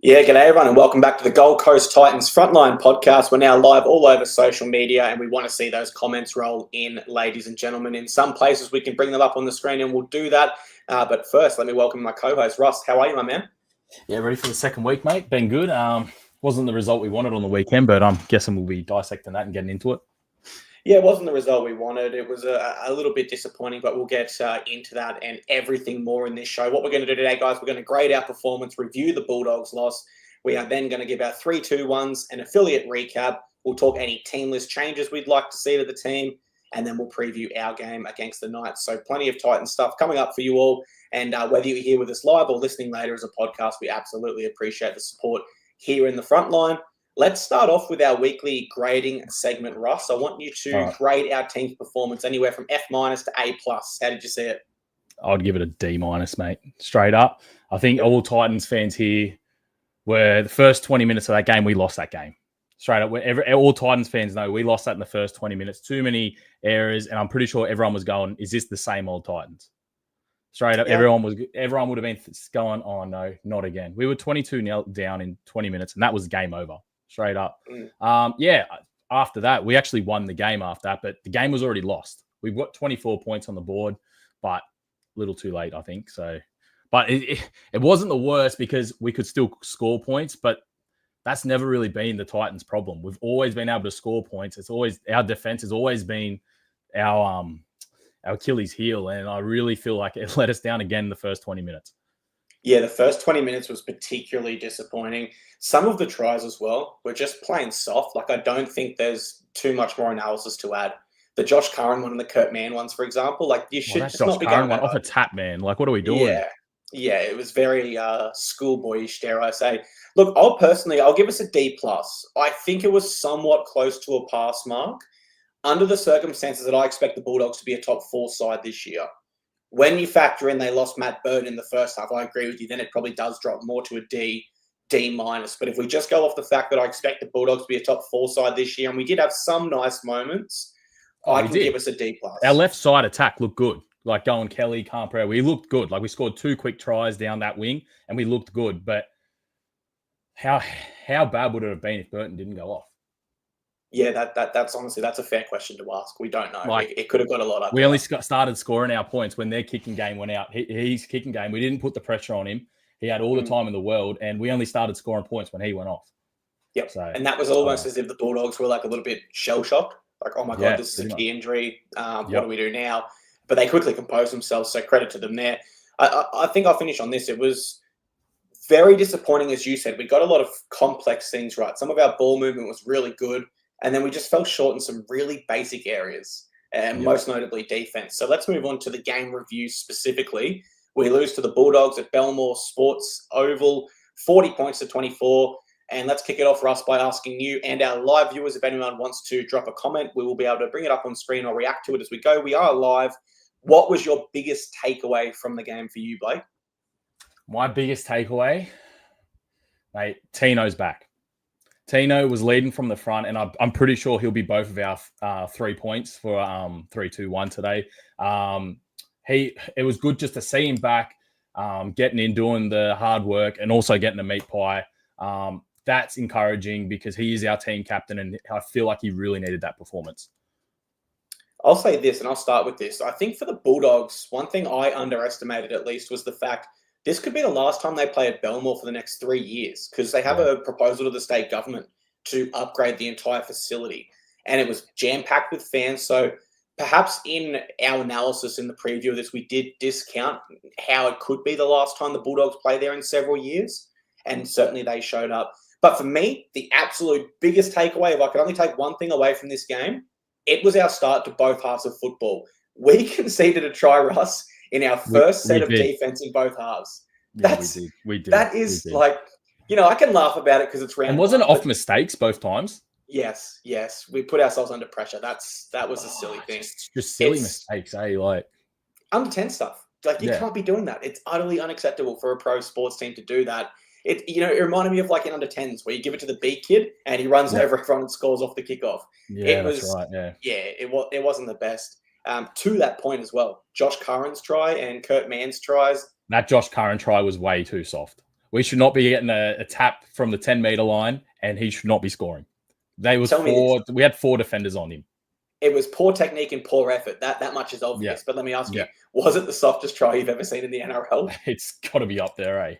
Yeah, g'day everyone and welcome back to the Gold Coast Titans Frontline podcast. We're now live all over social media and we want to see those comments roll in, ladies and gentlemen. In some places we can bring them up on the screen and we'll do that. But first, let me welcome my co-host, Ross. How are you, my man? Yeah, ready for the second week, mate. Been good. Wasn't the result we wanted on the weekend, but I'm guessing we'll be dissecting that and getting into it. Yeah, it wasn't the result we wanted. It was a little bit disappointing, but we'll get into that and everything more in this show. What we're going to do today, guys, we're going to grade our performance, review the Bulldogs' loss. We are then going to give our 3-2-1s, an affiliate recap. We'll talk any team list changes we'd like to see to the team, and then we'll preview our game against the Knights. So plenty of Titans stuff coming up for you all. And whether you're here with us live or listening later as a podcast, we absolutely appreciate the support here in the front line. Let's start off with our weekly grading segment, Russ. I want you to grade our team's performance anywhere from F- to A+. How did you see it? I'd give it a D-, mate. Straight up. I think all Titans fans here were the first 20 minutes of that game, we lost that game. Straight up. All Titans fans know we lost that in the first 20 minutes. Too many errors, and I'm pretty sure everyone was going, is this the same old Titans? Straight up, yeah. Everyone would have been going, oh, no, not again. We were 22-0 down in 20 minutes, and that was game over. Straight up. After that, we actually won the game after that, but the game was already lost. We've got 24 points on the board, but a little too late, I think. But it wasn't the worst because we could still score points, but that's never really been the Titans' problem. We've always been able to score points. It's always our defense has always been our Achilles heel, and I really feel like it let us down again in the first 20 minutes. Yeah, the first 20 minutes was particularly disappointing. Some of the tries as well were just plain soft. Like, I don't think there's too much more analysis to add. The Josh Curran one and the Kurt Mann ones, for example, like you should just not be going one off a tap, man. Like, what are we doing? Yeah, it was very schoolboyish, dare I say. Look, I'll give us a D+. I think it was somewhat close to a pass mark under the circumstances that I expect the Bulldogs to be a top 4 side this year. When you factor in they lost Matt Burton in the first half, I agree with you, then it probably does drop more to a D-. But if we just go off the fact that I expect the Bulldogs to be a top 4 side this year, and we did have some nice moments, I can give us a D+. Our left side attack looked good. Like going Kelly, Camper, we looked good. Like we scored 2 quick tries down that wing, and we looked good. But how bad would it have been if Burton didn't go off? Yeah, that's honestly, that's a fair question to ask. We don't know. Like, it could have got a lot up. We only started scoring our points when their kicking game went out. His kicking game, we didn't put the pressure on him. He had all the time in the world, and we only started scoring points when he went off. Yep. So, and that was almost as if the Bulldogs were like a little bit shell-shocked. Like, oh my God, this is a key injury. What do we do now? But they quickly composed themselves, so credit to them there. I think I'll finish on this. It was very disappointing, as you said. We got a lot of complex things right. Some of our ball movement was really good, and then we just fell short in some really basic areas, and most notably defense. So let's move on to the game review specifically. We lose to the Bulldogs at Belmore Sports Oval, 40 points to 24. And let's kick it off, Russ, by asking you and our live viewers, if anyone wants to drop a comment, we will be able to bring it up on screen or react to it as we go. We are live. What was your biggest takeaway from the game for you, Blake? My biggest takeaway, mate, Tino's back. Tino was leading from the front, and I'm pretty sure he'll be both of our 3 points for 3-2-1 today. It was good just to see him back, getting in, doing the hard work, and also getting a meat pie. That's encouraging because he is our team captain, and I feel like he really needed that performance. I'll say this, and I'll start with this. I think for the Bulldogs, one thing I underestimated at least was the fact this could be the last time they play at Belmore for the next 3 years, because they have a proposal to the state government to upgrade the entire facility. And it was jam-packed with fans. So perhaps in our analysis in the preview of this, we did discount how it could be the last time the Bulldogs play there in several years. And certainly they showed up. But for me, the absolute biggest takeaway, if I could only take one thing away from this game, it was our start to both halves of football. We conceded a try, Russ, in our first set of defense in both halves. We did. That is like, I can laugh about it because it's round. And wasn't it off mistakes both times? Yes. We put ourselves under pressure. That was a silly thing. Just silly mistakes, eh? Like under 10 stuff. Like you can't be doing that. It's utterly unacceptable for a pro sports team to do that. It reminded me of like in under 10s where you give it to the B kid and he runs over everyone and scores off the kickoff. Yeah, that's right. It wasn't the best. To that point as well, Josh Curran's try and Kurt Mann's tries. That Josh Curran try was way too soft. We should not be getting a tap from the 10-meter line, and he should not be scoring. We had 4 defenders on him. It was poor technique and poor effort. That much is obvious. But let me ask you, was it the softest try you've ever seen in the NRL? It's got to be up there, eh?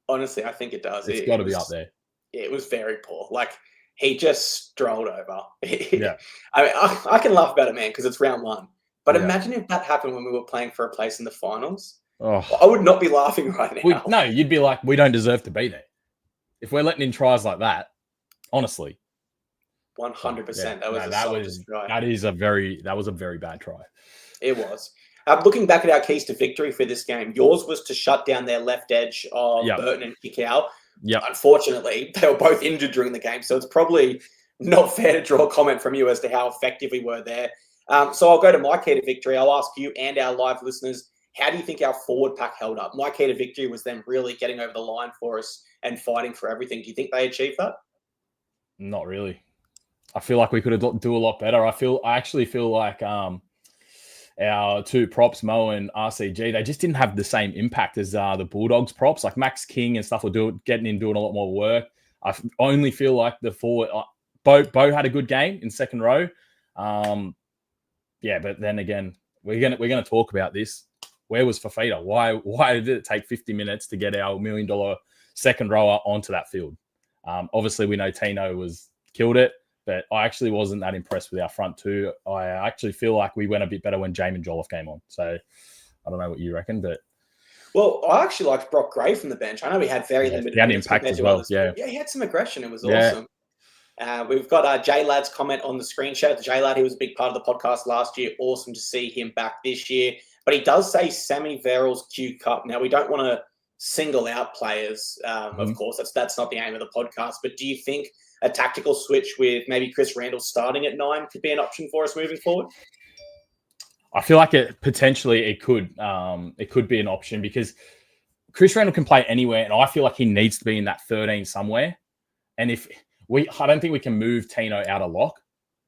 Honestly, I think it does. It's got to be up there. It was very poor. Like, he just strolled over. Yeah. I mean, I can laugh about it, man, because it's round 1. But imagine if that happened when we were playing for a place in the finals. Oh. I would not be laughing right now. No, you'd be like, we don't deserve to be there. If we're letting in tries like that, honestly. 100%. That was a very bad try. It was. Looking back at our keys to victory for this game, yours was to shut down their left edge of Burton and Kikau. Unfortunately, they were both injured during the game, so it's probably not fair to draw a comment from you as to how effective we were there. So I'll go to my key to victory. I'll ask you and our live listeners, how do you think our forward pack held up? My key to victory was them really getting over the line for us and fighting for everything. Do you think they achieved that? Not really. I feel like we could do a lot better. I actually feel like our 2 props, Mo and RCG, they just didn't have the same impact as the Bulldogs props. Like Max King and stuff were getting in, doing a lot more work. I only feel like the forward, Bo had a good game in second row. But then again, we're gonna talk about this. Where was Fafita? Why did it take 50 minutes to get our $1 million second rower onto that field? Obviously, we know Tino killed it, but I actually wasn't that impressed with our front 2. I actually feel like we went a bit better when Jamin Jolliffe came on. So I don't know what you reckon, but well, I actually liked Brock Gray from the bench. I know we had very limited. He had impact as well. Yeah, he had some aggression. It was awesome. We've got J-Lad's comment on the screen. Shout out to J-Lad. He was a big part of the podcast last year. Awesome to see him back this year. But he does say Sammy Verrills Q Cup. Now, we don't want to single out players, of course. That's not the aim of the podcast. But do you think a tactical switch with maybe Chris Randall starting at 9 could be an option for us moving forward? I feel like it could be an option because Chris Randall can play anywhere, and I feel like he needs to be in that 13 somewhere. And I don't think we can move Tino out of lock.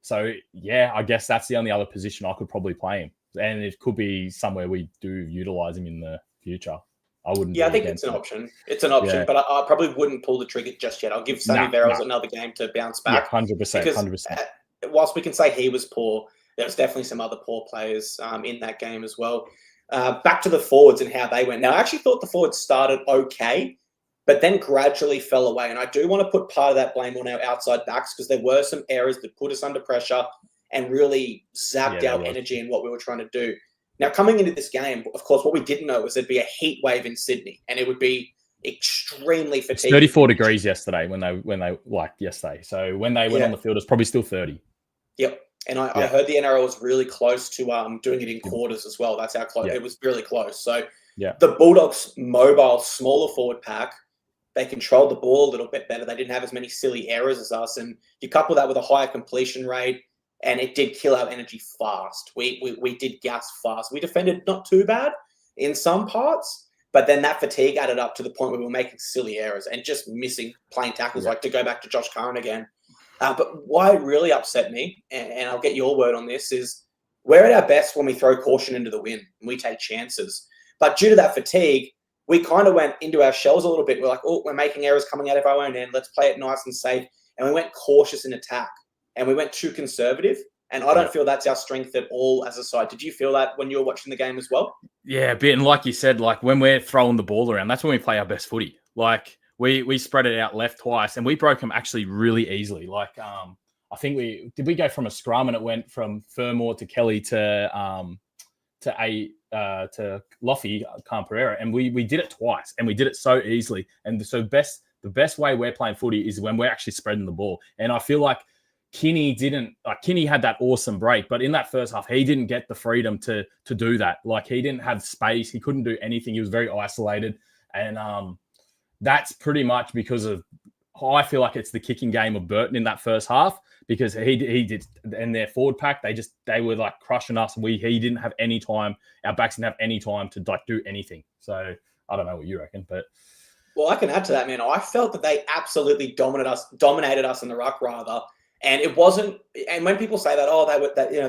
So I guess that's the only other position I could probably play him. And it could be somewhere we do utilize him in the future. I wouldn't. Yeah, I think it's an option. It's an option, but I probably wouldn't pull the trigger just yet. I'll give Sammy Verrills another game to bounce back. 100%. 100%. Whilst we can say he was poor, there was definitely some other poor players in that game as well. Back to the forwards and how they went. Now, I actually thought the forwards started okay, but then gradually fell away. And I do want to put part of that blame on our outside backs because there were some errors that put us under pressure and really zapped our energy in what we were trying to do. Now, coming into this game, of course, what we didn't know was there'd be a heat wave in Sydney, and it would be extremely fatiguing. 34 degrees yesterday when they yesterday. So when they went on the field, it's probably still 30. Yep. And I heard the NRL was really close to doing it in quarters as well. That's how close it was. Really close. So the Bulldogs' mobile, smaller forward pack, they controlled the ball a little bit better. They didn't have as many silly errors as us, and you couple that with a higher completion rate. And it did kill our energy fast. We did gas fast. We defended not too bad in some parts, but then that fatigue added up to the point where we were making silly errors and just missing plain tackles, like to go back to Josh Curran again. But why it really upset me, and I'll get your word on this, is we're at our best when we throw caution into the wind and we take chances. But due to that fatigue, we kind of went into our shells a little bit. We're like, we're making errors coming out of our own end. Let's play it nice and safe. And we went cautious in attack. And we went too conservative, and I don't feel that's our strength at all as a side. Did you feel that when you were watching the game as well? Yeah, a bit. And like you said, like when we're throwing the ball around, that's when we play our best footy. Like we spread it out left twice, and we broke them actually really easily. Like I think we go from a scrum, and it went from Fermor to Kelly to Loffy, Pereira, and we did it twice, and we did it so easily. And so the best way we're playing footy is when we're actually spreading the ball. And I feel like Kinney had that awesome break, but in that first half, he didn't get the freedom to do that. Like he didn't have space. He couldn't do anything. He was very isolated. And that's pretty much because of, I feel like it's the kicking game of Burton in that first half, because he did, and their forward pack, they were like crushing us. He didn't have any time. Our backs didn't have any time to like do anything. So I don't know what you reckon, but. Well, I can add to that, man. I felt that they absolutely dominated us in the ruck rather. And it wasn't, and when people say that,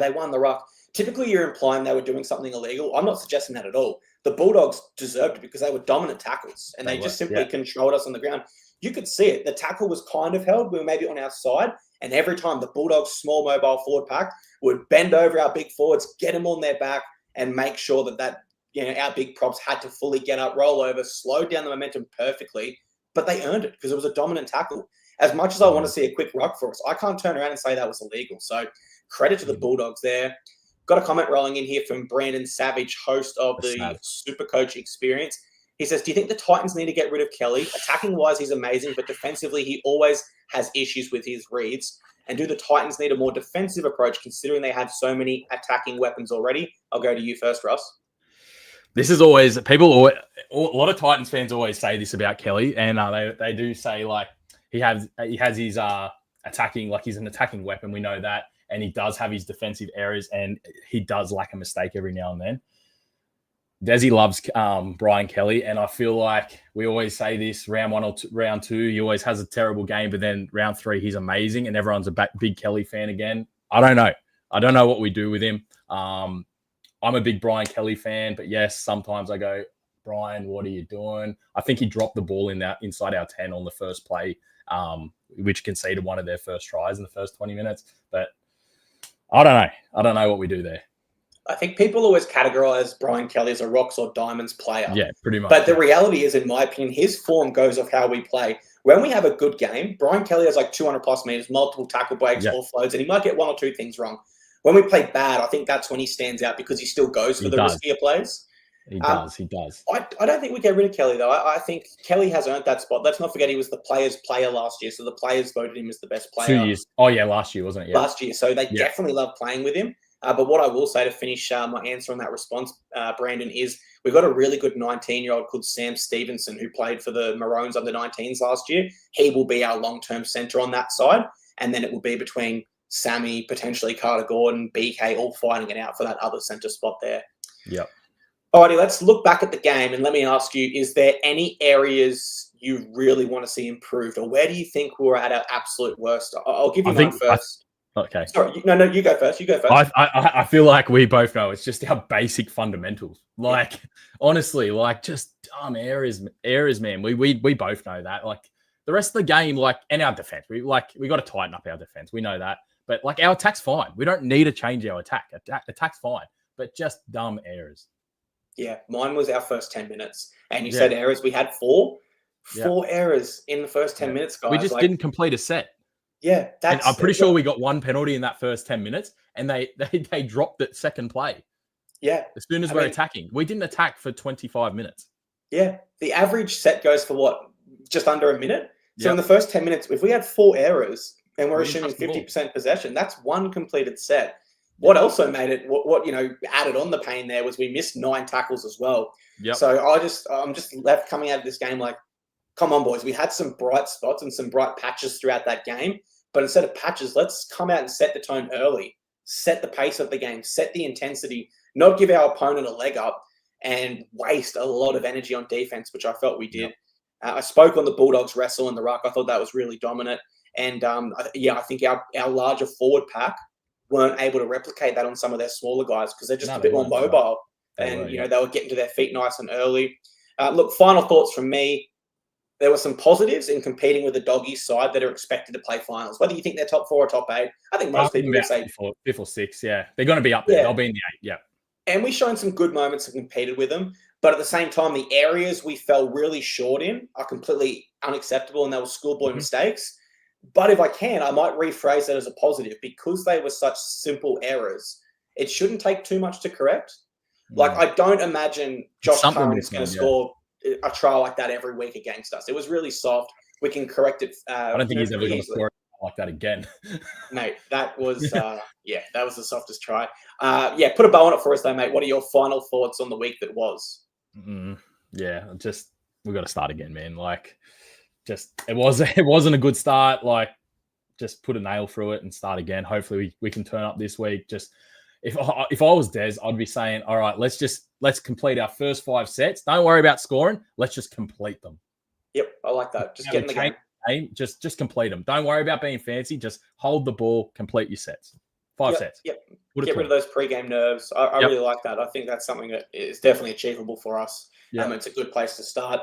they won the ruck. typically you're implying they were doing something illegal. I'm not suggesting that at all. The Bulldogs deserved it because they were dominant tackles and they just simply controlled us on the ground. You could see it. The tackle was kind of held. We were maybe on our side. And every time the Bulldogs' small mobile forward pack would bend over our big forwards, get them on their back, and make sure that our big props had to fully get up, roll over, slow down the momentum perfectly. But they earned it because it was a dominant tackle. As much as I want to see a quick ruck for us, I can't turn around and say that was illegal. So credit to the Bulldogs there. Got a comment rolling in here from Brandon Savage, host of the Super Coach Experience. He says, do you think the Titans need to get rid of Kelly? Attacking-wise, he's amazing, but defensively, he always has issues with his reads. And do the Titans need a more defensive approach, considering they have so many attacking weapons already? I'll go to you first, Ross. This is always, a lot of Titans fans always say this about Kelly, and they do say, like, he has his attacking, like he's an attacking weapon. We know that. And he does have his defensive areas, and he does lack a mistake every now and then. Desi loves Brian Kelly, and I feel like we always say this, round 1 or round 2, he always has a terrible game, but then round 3, he's amazing, and everyone's a big Kelly fan again. I don't know. I don't know what we do with him. I'm a big Brian Kelly fan, but yes, sometimes I go, Brian, what are you doing? I think he dropped the ball inside our 10 on the first play, which conceded one of their first tries in the first 20 minutes. But I don't know. I don't know what we do there. I think people always categorize Brian Kelly as a rocks or diamonds player. Yeah, pretty much. But the reality is, in my opinion, his form goes off how we play. When we have a good game, Brian Kelly has like 200 plus meters, multiple tackle breaks, offloads, and he might get 1 or 2 things wrong. When we play bad, I think that's when he stands out because he still goes for the riskier plays. He does. I don't think we get rid of Kelly, though. I think Kelly has earned that spot. Let's not forget he was the players' player last year, so the players voted him as the best player. 2 years. Oh, yeah, last year, wasn't it? Yeah. Last year. So they definitely love playing with him. But what I will say to finish my answer on that response, Brandon, is we've got a really good 19-year-old called Sam Stevenson who played for the Maroons under 19s last year. He will be our long-term centre on that side. And then it will be between Sammy, potentially Carter Gordon, BK, all fighting it out for that other centre spot there. Yep. Alrighty, let's look back at the game and let me ask you, is there any areas you really want to see improved, or where do you think we're at our absolute worst? I'll give you mine first. Okay. Sorry, no, you go first. You go first. I feel like we both know it's just our basic fundamentals. Like, honestly, like just dumb areas, man. We both know that. Like the rest of the game, like, and our defense, we got to tighten up our defense. We know that, but like our attack's fine. We don't need to change our attack. Attack's fine, but just dumb errors. Yeah, mine was our first 10 minutes, and you said errors. We had four errors in the first 10 minutes, guys. We just didn't complete a set. Yeah, I'm pretty sure we got one penalty in that first 10 minutes, and they dropped it second play. Yeah. As soon as we're attacking. We didn't attack for 25 minutes. Yeah. The average set goes for what? Just under a minute? So in the first 10 minutes, if we had 4 errors and we're assuming 50% possession, that's one completed set. What also made it, what added on the pain there was we missed 9 tackles as well. Yep. So I'm just left coming out of this game like, come on, boys. We had some bright spots and some bright patches throughout that game. But instead of patches, let's come out and set the tone early, set the pace of the game, set the intensity, not give our opponent a leg up and waste a lot of energy on defense, which I felt we did. I spoke on the Bulldogs wrestle and the ruck. I thought that was really dominant. And I think our larger forward pack weren't able to replicate that on some of their smaller guys because they're just a bit more mobile. They were getting to their feet nice and early. Look, final thoughts from me. There were some positives in competing with the Doggies side that are expected to play finals. Whether you think they're top 4 or top 8, I think most people would say 5th or 6th. Yeah, they're going to be up there. They'll be in the 8. Yeah, and we've shown some good moments and competed with them. But at the same time, the areas we fell really short in are completely unacceptable, and they were schoolboy mistakes. But if I can, I might rephrase that as a positive because they were such simple errors. It shouldn't take too much to correct. Like I don't imagine Josh Curran is going to score a trial like that every week against us. It was really soft. We can correct it. I don't think he's ever going to score like that again. Mate, that was that was the softest try. Put a bow on it for us though, mate. What are your final thoughts on the week that was? Yeah, just we got to start again, man. Like, just it wasn't a good start. Like, just put a nail through it and start again. Hopefully, we can turn up this week. Just if I was Des, I'd be saying, all right, let's complete our first 5 sets. Don't worry about scoring. Let's just complete them. Yep, I like that. Just get in the game. Just complete them. Don't worry about being fancy. Just hold the ball, complete your sets. 5 sets. Yep. Get rid of those pre-game nerves. I really like that. I think that's something that is definitely achievable for us. It's a good place to start.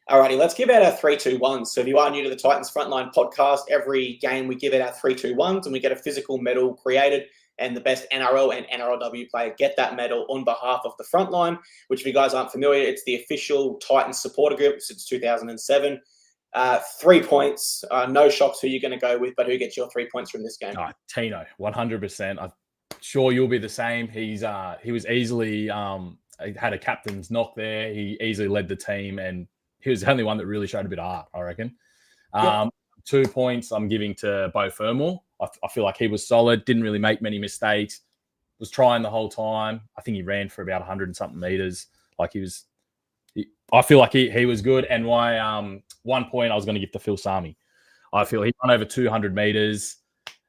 Alrighty, let's give out our 3-2-1s. So if you are new to the Titans Frontline podcast, every game we give out our 3-2-1s and we get a physical medal created, and the best NRL and NRLW player get that medal on behalf of the Frontline, which if you guys aren't familiar, it's the official Titans supporter group since 2007. 3 points. No shocks who you're going to go with, but who gets your 3 points from this game? Tino, 100%. I'm sure you'll be the same. He was easily had a captain's knock there. He easily led the team, and he was the only one that really showed a bit of art, I reckon. 2 points I'm giving to Beau Fermor. I feel like he was solid, didn't really make many mistakes, was trying the whole time. I think he ran for about 100 and something meters. I feel like he was good. And my 1 point I was going to give to Phil Sami. I feel he ran over 200 meters.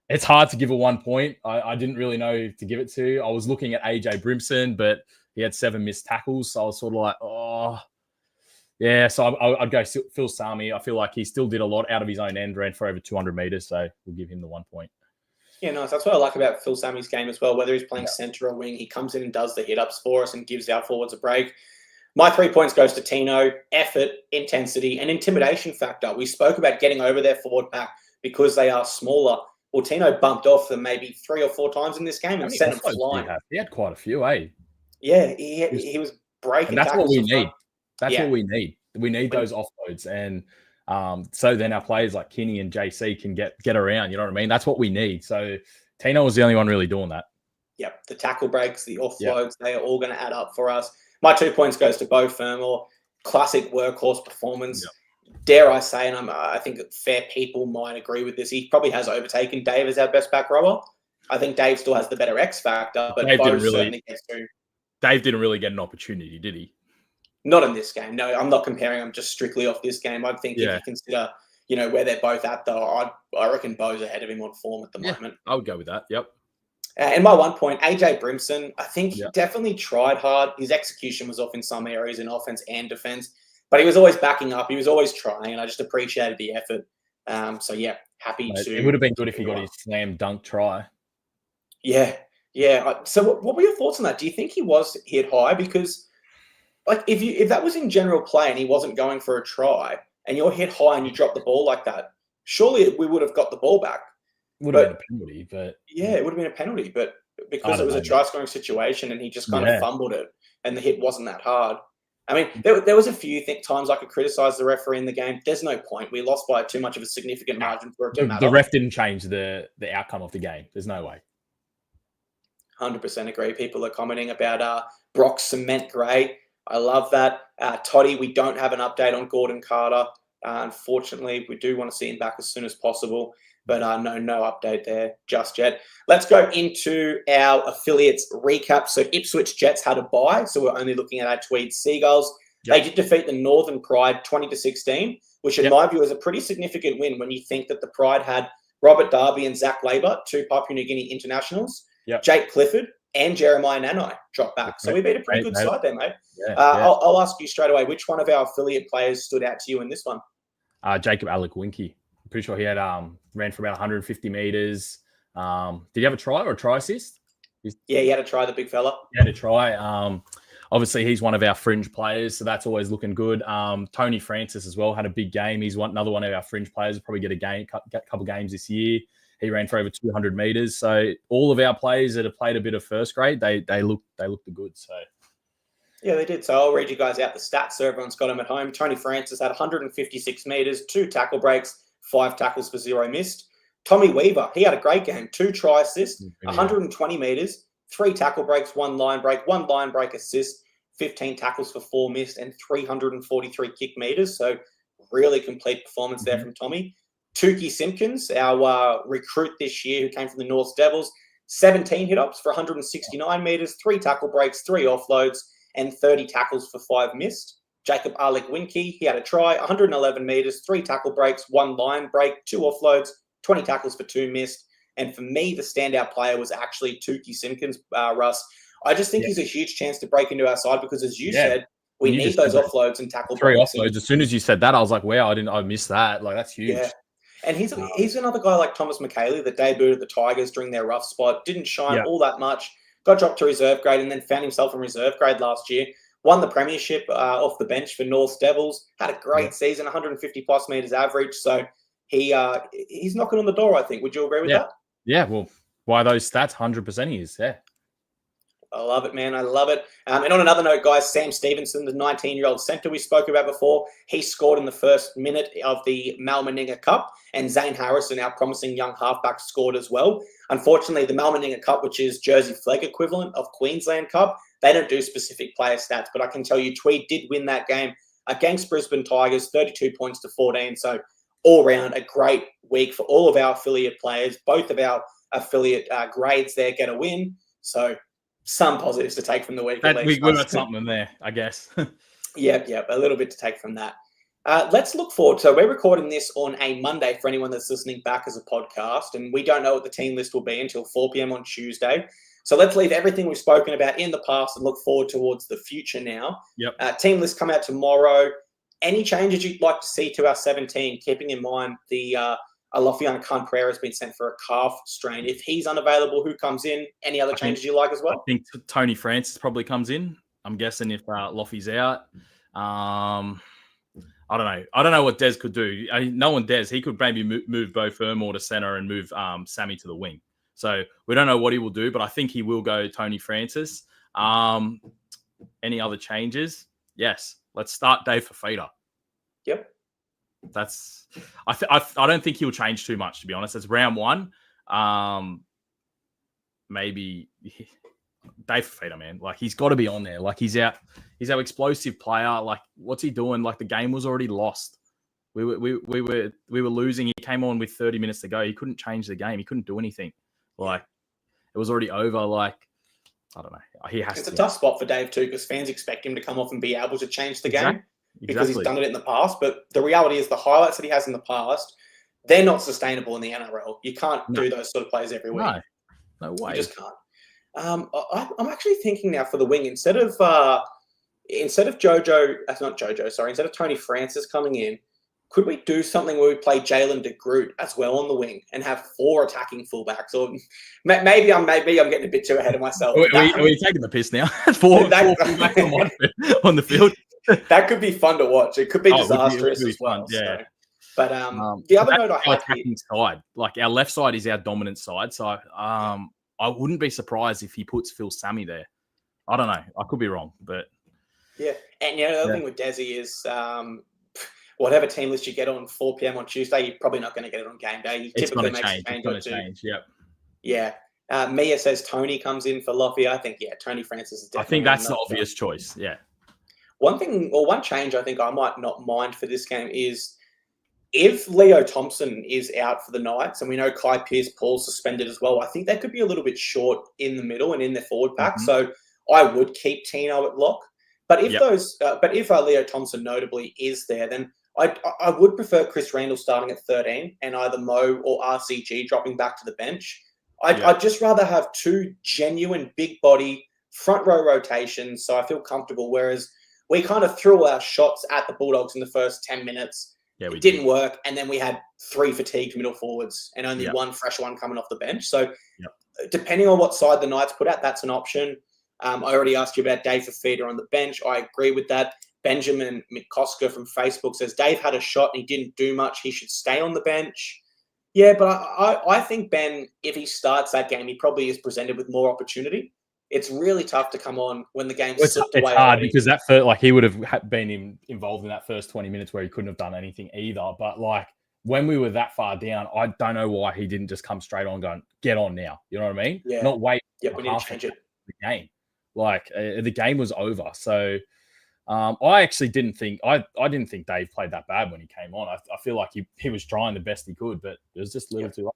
It's hard to give a 1 point. I didn't really know who to give it to. I was looking at AJ Brimson, but he had 7 missed tackles. So I was sort of like, yeah, so I'd go Phil Sami. I feel like he still did a lot out of his own end, ran for over 200 meters, so we'll give him the 1 point. Yeah, nice. That's what I like about Phil Sami's game as well. Whether he's playing centre or wing, he comes in and does the hit-ups for us and gives our forwards a break. My 3 points goes to Tino. Effort, intensity, and intimidation factor. We spoke about getting over their forward pack because they are smaller. Well, Tino bumped off them maybe 3 or 4 times in this game and sent them flying. He had quite a few, eh? Yeah, he was breaking. And that's what we need. That's what we need. We need those offloads. And so then our players like Kinney and JC can get around. You know what I mean? That's what we need. So Tino was the only one really doing that. Yep. The tackle breaks, the offloads, they are all going to add up for us. My 2 points goes to Beau Fermor. Classic workhorse performance. Yep. Dare I say, and I think fair people might agree with this, he probably has overtaken Dave as our best back rower. I think Dave still has the better X factor, but Beau certainly gets through. Dave didn't really get an opportunity, did he? Not in this game. No, I'm not comparing them just strictly off this game. I think if you consider, where they're both at, though, I reckon Beau's ahead of him on form at the moment. I would go with that. Yep. And my 1 point, AJ Brimson, I think he definitely tried hard. His execution was off in some areas in offense and defense, but he was always backing up. He was always trying, and I just appreciated the effort. Happy to. It would have been good if he got his slam dunk try. Yeah. So what were your thoughts on that? Do you think he was hit high? Because if that was in general play and he wasn't going for a try and you're hit high and you drop the ball like that, surely we would have got the ball back. Would have been a penalty, but it would have been a penalty, but because it was a try scoring situation and he just kind of fumbled it and the hit wasn't that hard. I mean, there was a few times I could criticize the referee in the game. There's no point. We lost by too much of a significant margin for it to matter. The ref didn't change the outcome of the game. There's no way. 100% agree. People are commenting about Brock Cement Gray. I love that. Toddy, we don't have an update on Gordon Carter. Unfortunately, we do want to see him back as soon as possible, but no update there just yet. Let's go into our affiliates recap. So Ipswich Jets had a bye, so we're only looking at our Tweed Seagulls. Yep. They did defeat the Northern Pride 20-16, which in my view is a pretty significant win when you think that the Pride had Robert Darby and Zach Labour, 2 Papua New Guinea internationals. Yep. Jake Clifford and Jeremiah Nanai dropped back. So we beat a pretty good side there, mate. I'll ask you straight away, which one of our affiliate players stood out to you in this one? Jacob Alec-Winky. I'm pretty sure he had ran for about 150 meters. Did he have a try or a try assist? Yeah, he had a try, the big fella. He had a try. Obviously, he's one of our fringe players, so that's always looking good. Tony Francis as well had a big game. He's another one of our fringe players. Will probably get a couple games this year. He ran for over 200 meters. So all of our players that have played a bit of first grade, they looked good. So yeah, they did. So I'll read you guys out the stats so everyone's got them at home. Tony Francis had 156 meters, 2 tackle breaks, 5 tackles for 0 missed. Tommy Weaver, he had a great game, 2 try assists, 120 meters, 3 tackle breaks, 1 line break assist, 15 tackles for 4 missed, and 343 kick meters. So really complete performance there from Tommy. Tukey Simpkins, our recruit this year who came from the North Devils, 17 hit-ups for 169 meters, 3 tackle breaks, 3 offloads, and 30 tackles for 5 missed. Jacob Alec-Winky, he had a try, 111 meters, 3 tackle breaks, 1 line break, 2 offloads, 20 tackles for 2 missed. And for me, the standout player was actually Tukey Simpkins, Russ. I just think he's a huge chance to break into our side because, as you said, we need those offloads and tackle breaks. 3 offloads. As soon as you said that, I was like, wow, I missed that. Like, that's huge. Yeah. And he's another guy like Thomas McKaylee that debuted at the Tigers during their rough spot, didn't shine all that much, got dropped to reserve grade, and then found himself in reserve grade last year. Won the premiership off the bench for North Devils. Had a great season, 150 plus meters average. So he's knocking on the door, I think. Would you agree with that? Yeah, well, why those stats? 100% he is, yeah. I love it, man. I love it. And on another note, guys, Sam Stevenson, the 19-year-old centre we spoke about before, he scored in the first minute of the Mal Meninga Cup, and Zane Harrison, our promising young halfback, scored as well. Unfortunately, the Mal Meninga Cup, which is Jersey Flegg equivalent of Queensland Cup, they don't do specific player stats, but I can tell you Tweed did win that game against Brisbane Tigers, 32 points to 14. So all round, a great week for all of our affiliate players. Both of our affiliate grades there get a win. So some positives to take from the week. We got something there, I guess. Yep, a little bit to take from that. Let's look forward. So we're recording this on a Monday for anyone that's listening back as a podcast, and we don't know what the team list will be until 4 p.m. on Tuesday. So let's leave everything we've spoken about in the past and look forward towards the future now. Yep. Team list come out tomorrow. Any changes you'd like to see to our 17, keeping in mind the Alofiana Khan-Pereira has been sent for a calf strain. If he's unavailable, who comes in? Any other changes you like as well? I think Tony Francis probably comes in. I'm guessing if Loffy's out. I don't know. I don't know what Des could do. No one Des. He could maybe move Beau Fermor to centre and move Sammy to the wing. So we don't know what he will do, but I think he will go Tony Francis. Any other changes? Yes. Let's start Dave Fafita. Yep. I don't think he'll change too much, to be honest. It's round one. Maybe Dave Fafita, man. Like, he's got to be on there. Like, he's our explosive player. Like, what's he doing? Like, the game was already lost. We were losing. He came on with 30 minutes to go. He couldn't change the game. He couldn't do anything. Like, it was already over. Like, I don't know. It's a tough spot for Dave too, because fans expect him to come off and be able to change the game because he's done it in the past. But the reality is the highlights that he has in the past, they're not sustainable in the NRL. You can't do those sort of plays every week. No way. You just can't. I'm actually thinking now for the wing, instead of Tony Francis coming in, could we do something where we play Jalen de Groot as well on the wing and have 4 attacking fullbacks? Or maybe I'm getting a bit too ahead of myself. Are we taking the piss now? 4 fullbacks on the field. That could be fun to watch. It could be disastrous as well. Yeah. So. But the other note I had attacking side, like our left side is our dominant side. So I wouldn't be surprised if he puts Phil Sammy there. I don't know. I could be wrong, but yeah. And the other thing with Desi is whatever team list you get on 4 p.m. on Tuesday, you're probably not going to get it on game day. It's going to change. It's going to change. Yep. Yeah. Mia says Tony comes in for Loffy. I think Tony Francis is definitely. I think that's the obvious choice. Yeah. One change I think I might not mind for this game is if Leo Thompson is out for the Knights, and we know Kai Pearce-Paul's suspended as well, I think they could be a little bit short in the middle and in their forward pack. So I would keep Tino at lock. But if Leo Thompson notably is there, then I would prefer Chris Randall starting at 13 and either Mo or RCG dropping back to the bench. I'd just rather have 2 genuine big body front row rotations, so I feel comfortable. Whereas we kind of threw all our shots at the Bulldogs in the first 10 minutes. Yeah, it didn't work, and then we had 3 fatigued middle forwards and only 1 fresh one coming off the bench. So depending on what side the Knights put out, that's an option. I already asked you about Dave Fafita on the bench. I agree with that. Benjamin Mikoska from Facebook says Dave had a shot and he didn't do much. He should stay on the bench. Yeah, but I think Ben, if he starts that game, he probably is presented with more opportunity. It's really tough to come on when the game's slipped away. It's hard because that first, he would have been involved in that first 20 minutes where he couldn't have done anything either. But when we were that far down, I don't know why he didn't just come straight on going, get on now. You know what I mean? Yeah. Not wait. Yeah, we need to change it. The game. The game was over. So I actually didn't think Dave played that bad when he came on. I feel like he was trying the best he could, but it was just a little too late.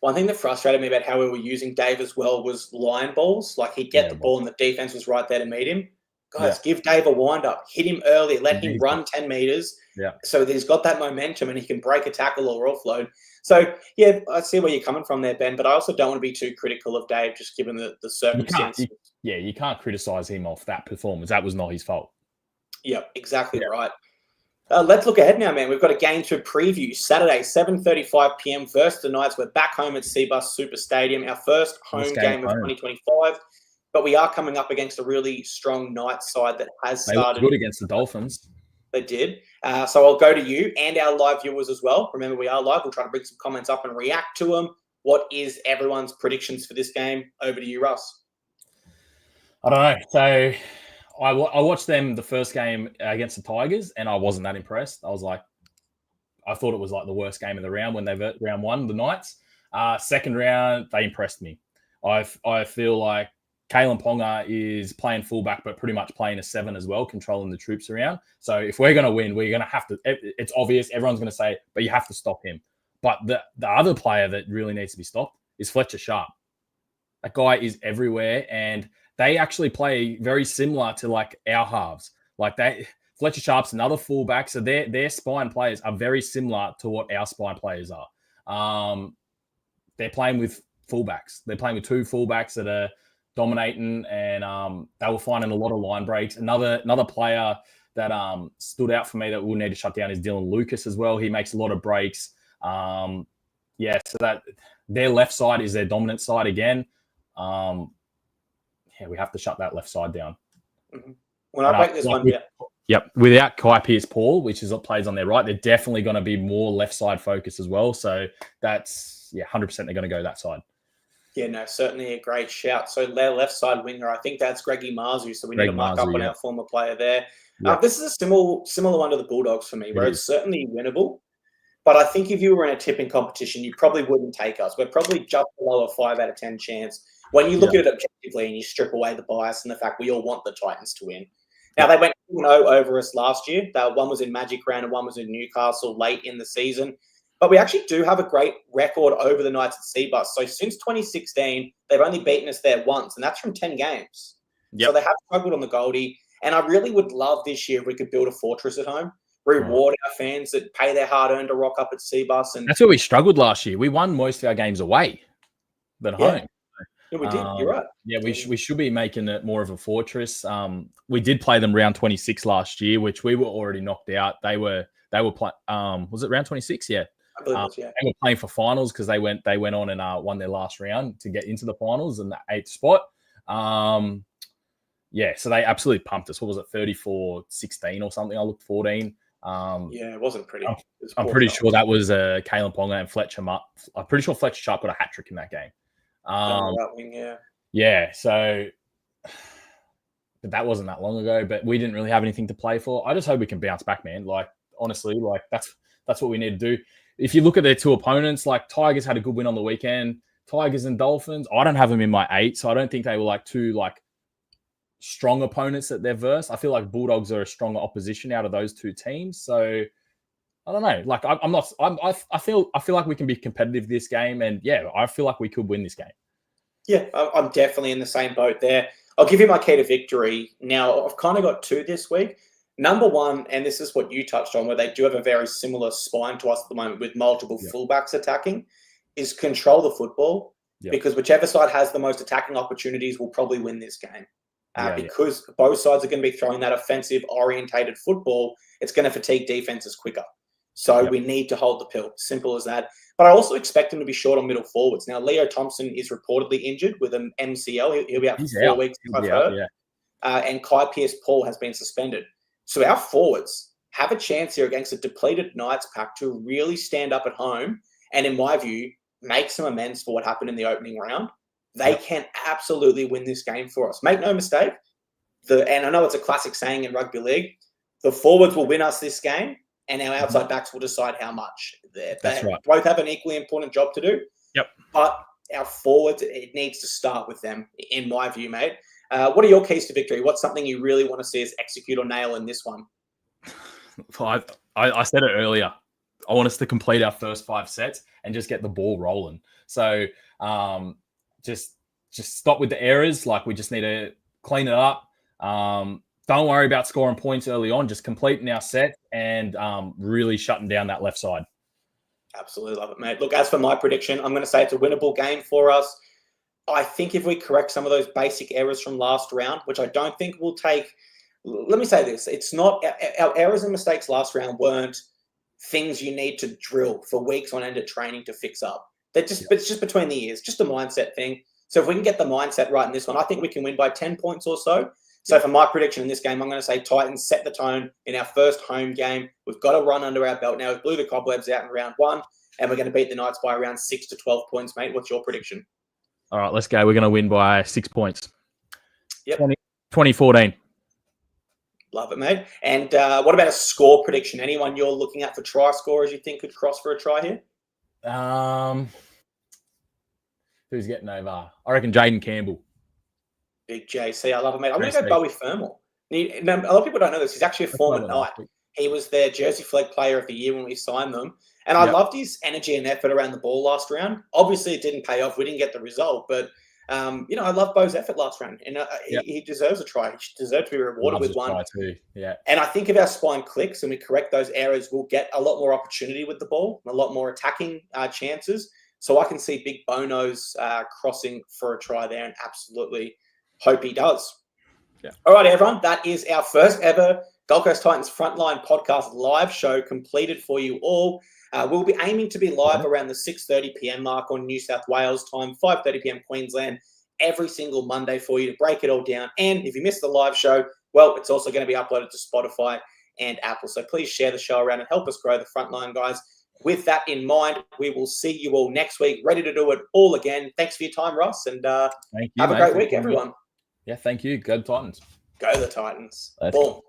One thing that frustrated me about how we were using Dave as well was line balls. Like, he'd get the ball and the defense was right there to meet him. Guys, give Dave a wind-up. Hit him early. Let him run 10 metres so that he's got that momentum and he can break a tackle or offload. So, yeah, I see where you're coming from there, Ben, but I also don't want to be too critical of Dave just given the circumstances. You can't criticise him off that performance. That was not his fault. Yep, exactly right. Let's look ahead now, man. We've got a game to preview. Saturday, 7:35 p.m. versus the Knights. We're back home at Cbus Super Stadium, our first home game of 2025. But we are coming up against a really strong Knights side that has started. They looked good against the Dolphins. They did. So I'll go to you and our live viewers as well. Remember, we are live. We'll try to bring some comments up and react to them. What is everyone's predictions for this game? Over to you, Russ. I don't know. So I watched them the first game against the Tigers, and I wasn't that impressed. I thought it was like the worst game of the round when they round one, the Knights. Second round, they impressed me. I feel like Kalen Ponga is playing fullback, but pretty much playing a 7 as well, controlling the troops around. So if we're going to win, we're going to have to. It's obvious. Everyone's going to say, but you have to stop him. But the other player that really needs to be stopped is Fletcher Sharp. That guy is everywhere, and they actually play very similar to like our halves. Like Fletcher Sharp's another fullback, so their spine players are very similar to what our spine players are. They're playing with fullbacks. They're playing with two fullbacks that are dominating, and they were finding a lot of line breaks. Another player that stood out for me that we'll need to shut down is Dylan Lucas as well. He makes a lot of breaks. So that their left side is their dominant side again. We have to shut that left side down. Mm-hmm. When I break this one, Yep. Without Kai Pearce-Paul, which is what plays on their right, they're definitely going to be more left side focused as well. So that's 100% they're going to go that side. Yeah, no, certainly a great shout. So their left side winger, I think that's Greggy Marzu. So we need to mark up on our former player there. Yeah. This is a similar one to the Bulldogs for me, where it's certainly winnable. But I think if you were in a tipping competition, you probably wouldn't take us. We're probably just below a 5 out of 10 chance. When you look at it objectively and you strip away the bias and the fact we all want the Titans to win. Now, they went 2-0 over us last year. One was in Magic Round and one was in Newcastle late in the season. But we actually do have a great record over the Knights at Cbus. So since 2016, they've only beaten us there once, and that's from 10 games. Yep. So they have struggled on the Goldie. And I really would love this year if we could build a fortress at home, reward our fans that pay their hard-earned to rock up at Cbus. And that's where we struggled last year. We won most of our games away than home. Yeah, we did. You're right. Yeah, we should be making it more of a fortress. We did play them round 26 last year, which we were already knocked out. They were playing. Was it round 26? Yeah. I believe it was, yeah. They were playing for finals because they went on and won their last round to get into the finals and the 8th spot. So they absolutely pumped us. What was it, 34-16 or something? I looked 14. It wasn't pretty. I'm pretty sure that was Kalen Ponga and Fletcher. I'm pretty sure Fletcher Sharp got a hat trick in that game. So but that wasn't that long ago, but we didn't really have anything to play for. I just hope we can bounce back, man. Like, honestly, like that's what we need to do. If you look at their two opponents, like Tigers had a good win on the weekend, Tigers and Dolphins, I don't have them in my 8, so I don't think they were like two like strong opponents that they're versed. I feel like Bulldogs are a stronger opposition out of those two teams. So I don't know. Like I feel like we can be competitive this game, and I feel like we could win this game. Yeah, I'm definitely in the same boat there. I'll give you my key to victory. Now, I've kind of got 2 this week. Number 1, and this is what you touched on, where they do have a very similar spine to us at the moment with multiple fullbacks attacking, is control the football, because whichever side has the most attacking opportunities will probably win this game. Because both sides are going to be throwing that offensive-orientated football, it's going to fatigue defenses quicker. So we need to hold the pill. Simple as that. But I also expect him to be short on middle forwards. Now, Leo Thompson is reportedly injured with an MCL. He'll be out for 4 weeks, I've heard. And Kai Pearce-Paul has been suspended. So our forwards have a chance here against a depleted Knights pack to really stand up at home and, in my view, make some amends for what happened in the opening round. They can absolutely win this game for us. Make no mistake. And I know it's a classic saying in rugby league, the forwards will win us this game and our outside backs will decide how much. They both have an equally important job to do. Yep. But our forwards, it needs to start with them, in my view, mate. What are your keys to victory? What's something you really want to see us execute or nail in this one? I said it earlier. I want us to complete our first 5 sets and just get the ball rolling. So just stop with the errors. Like, we just need to clean it up. Don't worry about scoring points early on. Just completing our set and really shutting down that left side. Absolutely love it, mate. Look, as for my prediction, I'm going to say it's a winnable game for us. I think if we correct some of those basic errors from last round, which I don't think will take let me say this. It's not our errors and mistakes last round weren't things you need to drill for weeks on end of training to fix up. It's just between the ears, just a mindset thing. So if we can get the mindset right in this one, I think we can win by 10 points or so. So for my prediction in this game, I'm going to say Titans set the tone in our first home game. We've got a run under our belt now. We blew the cobwebs out in round 1, and we're going to beat the Knights by around 6 to 12 points, mate. What's your prediction? All right, let's go. We're going to win by 6 points. Yep. 2014. Love it, mate. And what about a score prediction? Anyone you're looking at for try scorers you think could cross for a try here? Who's getting over? I reckon Jaden Campbell. Big JC. I love it, mate. I'm going to go Bowie Fermor. A lot of people don't know this. He's actually a former Knight. He was their Jersey Flag Player of the Year when we signed them. And I loved his energy and effort around the ball last round. Obviously, it didn't pay off. We didn't get the result. But, I love Bo's effort last round. And he deserves a try. He deserves to be rewarded with one. Yeah. And I think if our spine clicks and we correct those errors, we'll get a lot more opportunity with the ball, and a lot more attacking chances. So I can see Big Bono's crossing for a try there, and absolutely hope he does. Yeah. All right, everyone. That is our first ever Gold Coast Titans Frontline podcast live show completed for you all. We'll be aiming to be live around the 6:30 p.m. mark on New South Wales time, 5:30 p.m. Queensland, every single Monday for you to break it all down. And if you missed the live show, well, it's also going to be uploaded to Spotify and Apple. So please share the show around and help us grow the Frontline, guys. With that in mind, we will see you all next week, ready to do it all again. Thanks for your time, Ross, and thank you, have a great week, everyone. Yeah, thank you. Go Titans. Go the Titans. Boom.